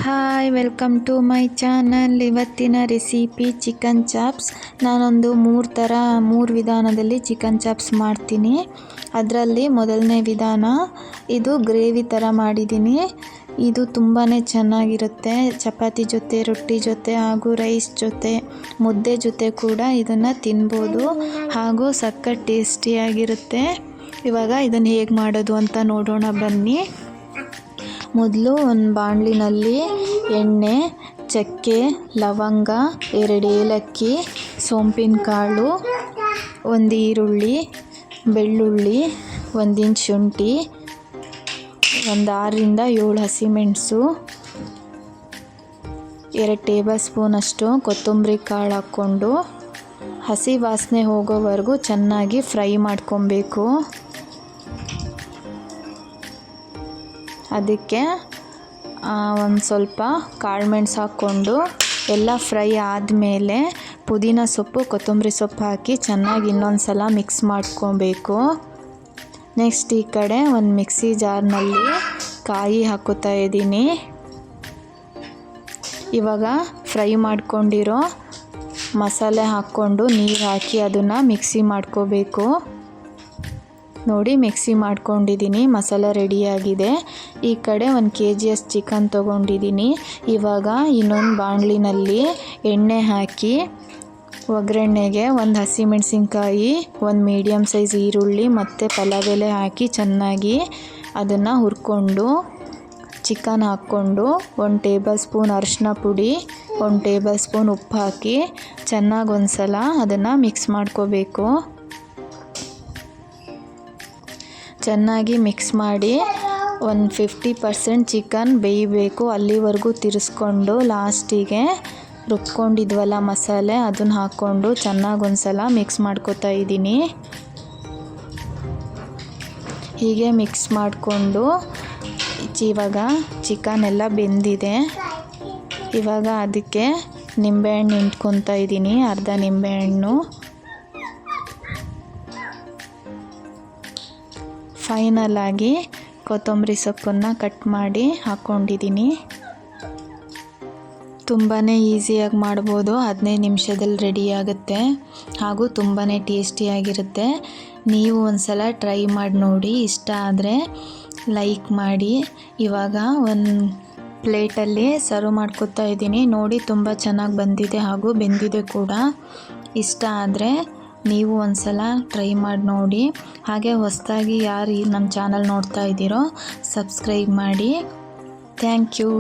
Hi, welcome to my channel. ಇವತ್ತಿನ recipe chicken chops. ನಾನೊಂದು ಮೂರು ವಿಧಾನದಲ್ಲಿ ಚಿಕನ್ ಚಾಪ್ಸ್ ಮಾಡ್ತೀನಿ. ಅದರಲ್ಲಿ ಮೊದಲನೇ ವಿಧಾನ ಇದು ಗ್ರೇವಿ ಥರ ಮಾಡಿದ್ದೀನಿ. ಇದು ತುಂಬಾ ಚೆನ್ನಾಗಿರುತ್ತೆ. ಚಪಾತಿ ಜೊತೆ, ರೊಟ್ಟಿ ಜೊತೆ ಹಾಗೂ ರೈಸ್ ಜೊತೆ, ಮುದ್ದೆ ಜೊತೆ ಕೂಡ ಇದನ್ನು ತಿನ್ಬೋದು ಹಾಗೂ ಸಖತ್ ಟೇಸ್ಟಿಯಾಗಿರುತ್ತೆ. ಇವಾಗ ಇದನ್ನು ಹೇಗೆ ಮಾಡೋದು ಅಂತ ನೋಡೋಣ ಬನ್ನಿ. ಮೊದಲು ಒಂದು ಬಾಣಲಿನಲ್ಲಿ ಎಣ್ಣೆ, ಚಕ್ಕೆ, ಲವಂಗ, 2 ಏಲಕ್ಕಿ, ಸೋಂಪಿನ ಕಾಳು, 1 ಈರುಳ್ಳಿ, ಬೆಳ್ಳುಳ್ಳಿ, 1 ಇಂಚ್ ಶುಂಠಿ, ಒಂದು 6ರಿಂದ 7 ಹಸಿಮೆಣಸು, 2 ಟೇಬಲ್ ಸ್ಪೂನ್ ಅಷ್ಟು ಕೊತ್ತಂಬರಿ ಕಾಳು ಹಾಕ್ಕೊಂಡು ಹಸಿ ವಾಸನೆ ಹೋಗೋವರೆಗೂ ಚೆನ್ನಾಗಿ ಫ್ರೈ ಮಾಡ್ಕೊಬೇಕು. ಅದಕ್ಕೆ ಒಂದು ಸ್ವಲ್ಪ ಕಾಳುಮೆಣಸು ಹಾಕ್ಕೊಂಡು ಎಲ್ಲ ಫ್ರೈ ಆದಮೇಲೆ ಪುದೀನ ಸೊಪ್ಪು, ಕೊತ್ತಂಬರಿ ಸೊಪ್ಪು ಹಾಕಿ ಚೆನ್ನಾಗಿ ಇನ್ನೊಂದು ಸಲ ಮಿಕ್ಸ್ ಮಾಡ್ಕೊಬೇಕು. ನೆಕ್ಸ್ಟ್ ಈ ಕಡೆ ಒಂದು ಮಿಕ್ಸಿ ಜಾರ್ನಲ್ಲಿ ಕಾಯಿ ಹಾಕೋತಾ ಇದ್ದೀನಿ. ಇವಾಗ ಫ್ರೈ ಮಾಡ್ಕೊಂಡಿರೋ ಮಸಾಲೆ ಹಾಕ್ಕೊಂಡು ನೀರು ಹಾಕಿ ಅದನ್ನು ಮಿಕ್ಸಿ ಮಾಡ್ಕೋಬೇಕು. ನೋಡಿ, ಮಿಕ್ಸಿ ಮಾಡ್ಕೊಂಡಿದ್ದೀನಿ. ಮಸಾಲೆ ರೆಡಿಯಾಗಿದೆ. ಈ ಕಡೆ 1 kg ಚಿಕನ್ ತೊಗೊಂಡಿದ್ದೀನಿ. ಇವಾಗ ಇನ್ನೊಂದು ಬಾಣಲಿನಲ್ಲಿ ಎಣ್ಣೆ ಹಾಕಿ ಒಗ್ಗರಣೆಗೆ 1 ಹಸಿಮೆಣಸಿನ್ಕಾಯಿ, 1 ಮೀಡಿಯಮ್ ಸೈಜ್ ಈರುಳ್ಳಿ ಮತ್ತು ಪಲಾವ್ ಎಲೆ ಹಾಕಿ ಚೆನ್ನಾಗಿ ಅದನ್ನು ಹುರ್ಕೊಂಡು ಚಿಕನ್ ಹಾಕ್ಕೊಂಡು 1 ಟೇಬಲ್ ಸ್ಪೂನ್ ಅರಿಶಿನ ಪುಡಿ, 1 ಟೇಬಲ್ ಸ್ಪೂನ್ ಉಪ್ಪು ಹಾಕಿ ಚೆನ್ನಾಗಿ ಒಂದು ಸಲ ಅದನ್ನು ಮಿಕ್ಸ್ ಮಾಡ್ಕೋಬೇಕು. ಚೆನ್ನಾಗಿ ಮಿಕ್ಸ್ ಮಾಡಿ ಒಂದು 50% ಚಿಕನ್ ಬೇಯಬೇಕು. ಅಲ್ಲಿವರೆಗೂ ತಿರ್ಸ್ಕೊಂಡು ಲಾಸ್ಟಿಗೆ ರುಬ್ಕೊಂಡಿದ್ವಲ್ಲ ಮಸಾಲೆ, ಅದನ್ನು ಹಾಕ್ಕೊಂಡು ಚೆನ್ನಾಗಿ ಒಂದು ಸಲ ಮಿಕ್ಸ್ ಮಾಡ್ಕೋತಾ ಇದ್ದೀನಿ. ಹೀಗೆ ಮಿಕ್ಸ್ ಮಾಡಿಕೊಂಡು ಇವಾಗ ಚಿಕನ್ ಎಲ್ಲ ಬೆಂದಿದೆ. ಇವಾಗ ಅದಕ್ಕೆ ನಿಂಬೆಹಣ್ಣು ಹಿಂಡ್ಕೊತಾ ಇದ್ದೀನಿ, ಅರ್ಧ ನಿಂಬೆಹಣ್ಣು. ಫೈನಲ್ ಆಗಿ ಕೊತ್ತಂಬರಿ ಸೊಪ್ಪನ್ನು ಕಟ್ ಮಾಡಿ ಹಾಕ್ಕೊಂಡಿದ್ದೀನಿ. ತುಂಬಾ ಈಸಿಯಾಗಿ ಮಾಡ್ಬೋದು. 15 ನಿಮಿಷದಲ್ಲಿ ರೆಡಿಯಾಗುತ್ತೆ ಹಾಗೂ ತುಂಬಾ ಟೇಸ್ಟಿಯಾಗಿರುತ್ತೆ. ನೀವು ಒಂದು ಸಲ ಟ್ರೈ ಮಾಡಿ ನೋಡಿ. ಇಷ್ಟ ಆದರೆ ಲೈಕ್ ಮಾಡಿ. ಇವಾಗ ಒಂದು ಪ್ಲೇಟಲ್ಲಿ ಸರ್ವ್ ಮಾಡ್ಕೊತಾ ಇದ್ದೀನಿ. ನೋಡಿ, ತುಂಬ ಚೆನ್ನಾಗಿ ಬಂದಿದೆ ಹಾಗೂ ಬೆಂದಿದೆ ಕೂಡ. ಇಷ್ಟ ಆದರೆ ನೀವು ಒಂದು ಸಲ ಟ್ರೈ ಮಾಡಿ ನೋಡಿ. ಹಾಗೆ ಹೊಸದಾಗಿ ಯಾರು ನಮ್ಮ ಚಾನಲ್ ನೋಡ್ತಾ ಇದ್ದೀರೋ ಸಬ್ಸ್ಕ್ರೈಬ್ ಮಾಡಿ. Thank you.